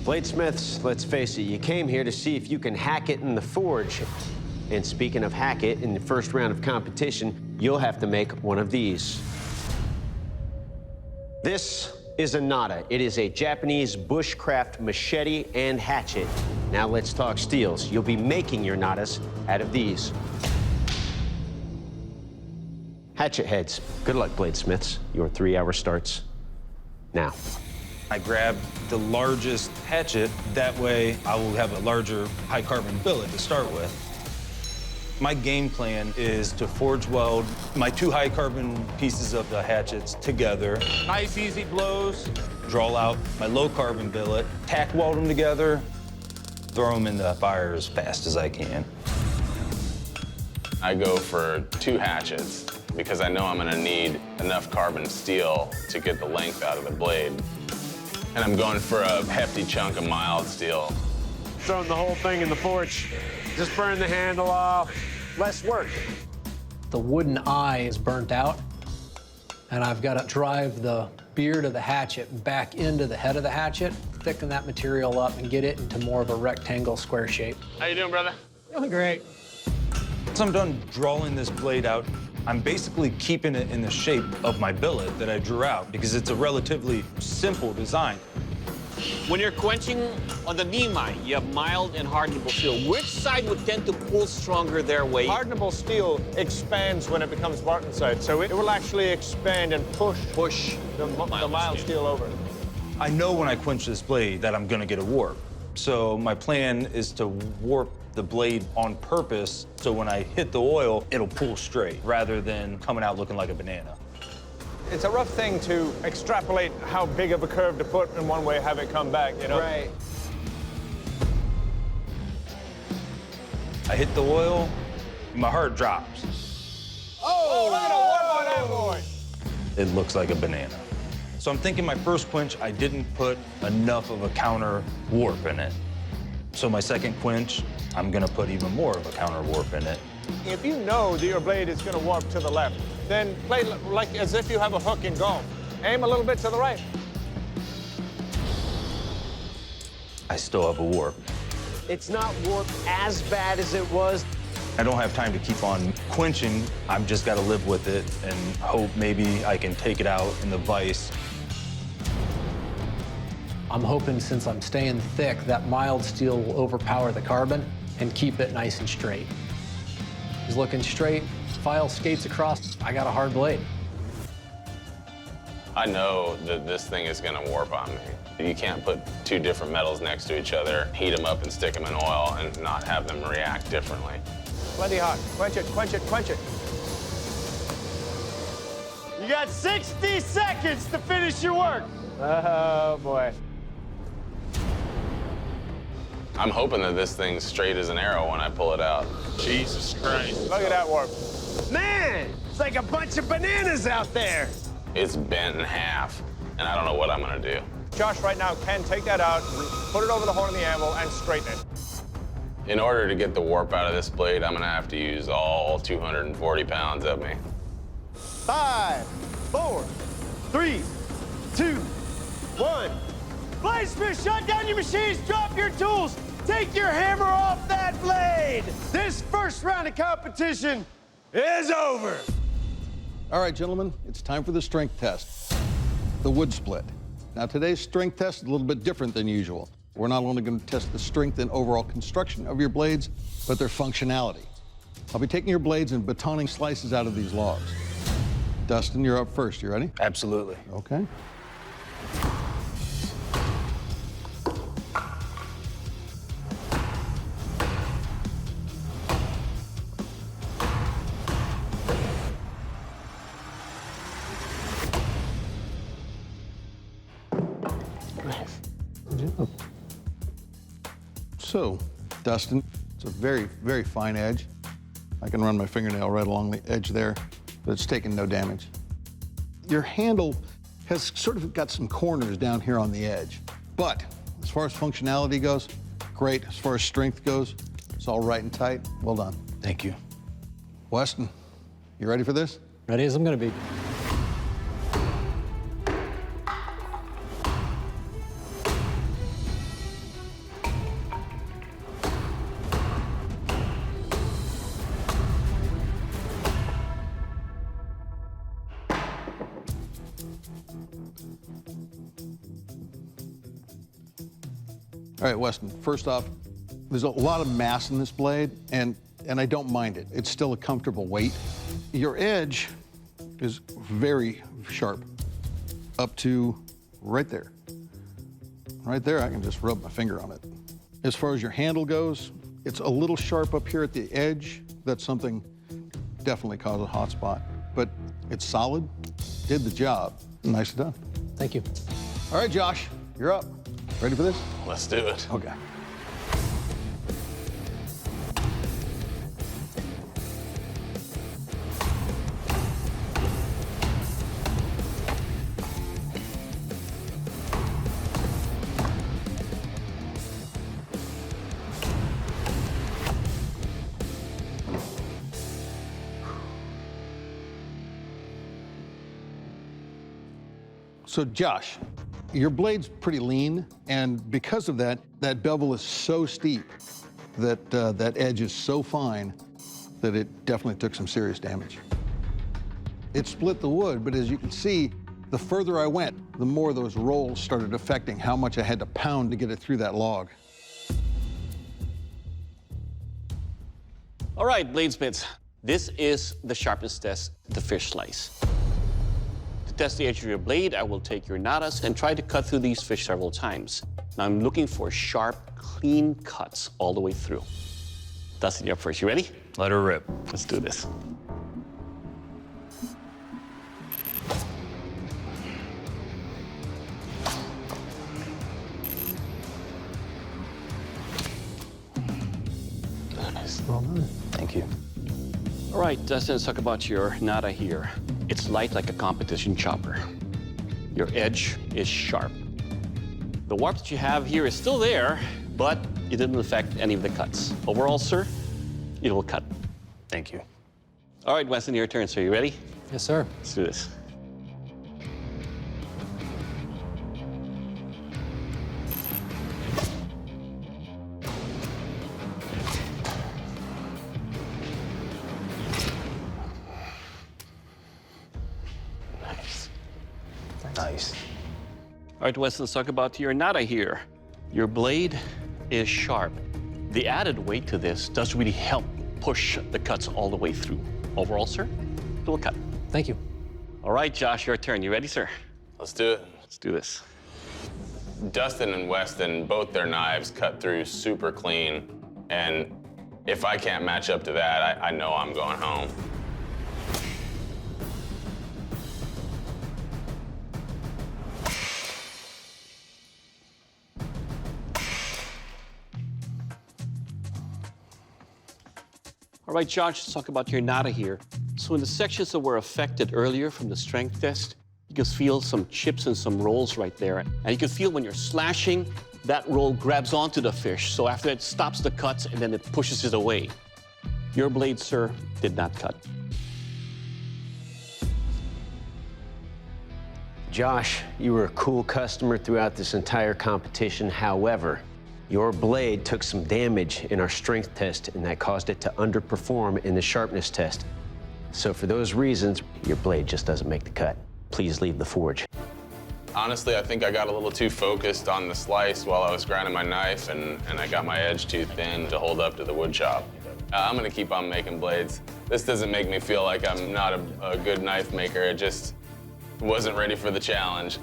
Bladesmiths, let's face it, you came here to see if you can hack it in the forge. And speaking of hack it, in the first round of competition, you'll have to make one of these. This is a nata. It is a Japanese bushcraft machete and hatchet. Now let's talk steels. You'll be making your natas out of these. Hatchet heads. Good luck, Bladesmiths. Your 3 hour starts now. I grabbed the largest hatchet. That way, I will have a larger high-carbon billet to start with. My game plan is to forge weld my 2 high-carbon pieces of the hatchets together. Nice, easy blows. Draw out my low-carbon billet, tack weld them together, throw them in the fire as fast as I can. I go for 2 hatchets because I know I'm gonna need enough carbon steel to get the length out of the blade. And I'm going for a hefty chunk of mild steel. Throwing the whole thing in the forge. Just burn the handle off. Less work. The wooden eye is burnt out, and I've got to drive the beard of the hatchet back into the head of the hatchet, thicken that material up, and get it into more of a rectangle square shape. How you doing, brother? Doing great. Once I'm done drawing this blade out, I'm basically keeping it in the shape of my billet that I drew out because it's a relatively simple design. When you're quenching on the Nimai, you have mild and hardenable steel. Which side would tend to pull stronger their weight? Hardenable steel expands when it becomes martensite, so it will actually expand and push the mild steel over. I know when I quench this blade that I'm gonna get a warp. So my plan is to warp the blade on purpose so when I hit the oil, it'll pull straight rather than coming out looking like a banana. It's a rough thing to extrapolate how big of a curve to put in one way, have it come back, you know? Right. I hit the oil, my heart drops. Oh, look at a warp on that boy! It looks like a banana. So I'm thinking my first quench, I didn't put enough of a counter warp in it. So my second quench, I'm gonna put even more of a counter warp in it. If you know that your blade is gonna warp to the left, then play like as if you have a hook in golf. Aim a little bit to the right. I still have a warp. It's not warped as bad as it was. I don't have time to keep on quenching. I've just got to live with it and hope maybe I can take it out in the vise. I'm hoping since I'm staying thick, that mild steel will overpower the carbon and keep it nice and straight. He's looking straight, file skates across, I got a hard blade. I know that this thing is gonna warp on me. You can't put 2 different metals next to each other, heat them up and stick them in oil and not have them react differently. Plenty hot. Quench it, quench it, quench it. You got 60 seconds to finish your work. Oh, boy. I'm hoping that this thing's straight as an arrow when I pull it out. Jesus Christ. Look at that warp. Man, it's like a bunch of bananas out there. It's bent in half, and I don't know what I'm gonna do. Josh right now can take that out, put it over the horn of the anvil, and straighten it. In order to get the warp out of this blade, I'm gonna have to use all 240 pounds of me. 5, 4, 3, 2, 1. Bladesmith, shut down your machines, drop your tools, take your hammer off that blade. This first round of competition is over. All right, gentlemen, it's time for the strength test, the wood split. Now, today's strength test is a little bit different than usual. We're not only going to test the strength and overall construction of your blades, but their functionality. I'll be taking your blades and batoning slices out of these logs. Dustin, you're up first. You ready? Absolutely. Okay. So, Dustin, it's a very, very fine edge. I can run my fingernail right along the edge there, but it's taken no damage. Your handle has sort of got some corners down here on the edge, but as far as functionality goes, great. As far as strength goes, it's all right and tight. Well done. Thank you. Weston, you ready for this? Ready as I'm gonna be. All right, Weston, first off, there's a lot of mass in this blade, and I don't mind it. It's still a comfortable weight. Your edge is very sharp up to right there. Right there, I can just rub my finger on it. As far as your handle goes, it's a little sharp up here at the edge. That's something definitely cause a hot spot, but it's solid, did the job. Nicely done. Thank you. All right, Josh, you're up. Ready for this? Let's do it. Okay. So Josh, your blade's pretty lean, and because of that, that bevel is so steep that that edge is so fine that it definitely took some serious damage. It split the wood, but as you can see, the further I went, the more those rolls started affecting how much I had to pound to get it through that log. All right, bladesmiths, this is the sharpness test, the fish slice. To test the edge of your blade, I will take your nadas and try to cut through these fish several times. Now I'm looking for sharp, clean cuts all the way through. Dustin, you're up first. You ready? Let her rip. Let's do this. Nice. Well done. Thank you. All right, Dustin, let's talk about your nada here. It's light like a competition chopper. Your edge is sharp. The warp that you have here is still there, but it didn't affect any of the cuts. Overall, sir, it will cut. Thank you. All right, Weston, your turn, sir. You ready? Yes, sir. Let's do this. Nice. Nice. All right, Weston, let's talk about your nada here. Your blade is sharp. The added weight to this does really help push the cuts all the way through. Overall, sir, it will cut. Thank you. All right, Josh, your turn. You ready, sir? Let's do it. Let's do this. Dustin and Weston, both their knives cut through super clean. And if I can't match up to that, I know I'm going home. All right, Josh, let's talk about your nada here. So in the sections that were affected earlier from the strength test, you can feel some chips and some rolls right there. And you can feel when you're slashing, that roll grabs onto the fish. So after it stops the cuts and then it pushes it away. Your blade, sir, did not cut. Josh, you were a cool customer throughout this entire competition. However, your blade took some damage in our strength test, and that caused it to underperform in the sharpness test. So for those reasons, your blade just doesn't make the cut. Please leave the forge. Honestly, I think I got a little too focused on the slice while I was grinding my knife, and I got my edge too thin to hold up to the wood chop. I'm gonna keep on making blades. This doesn't make me feel like I'm not a good knife maker. It just wasn't ready for the challenge.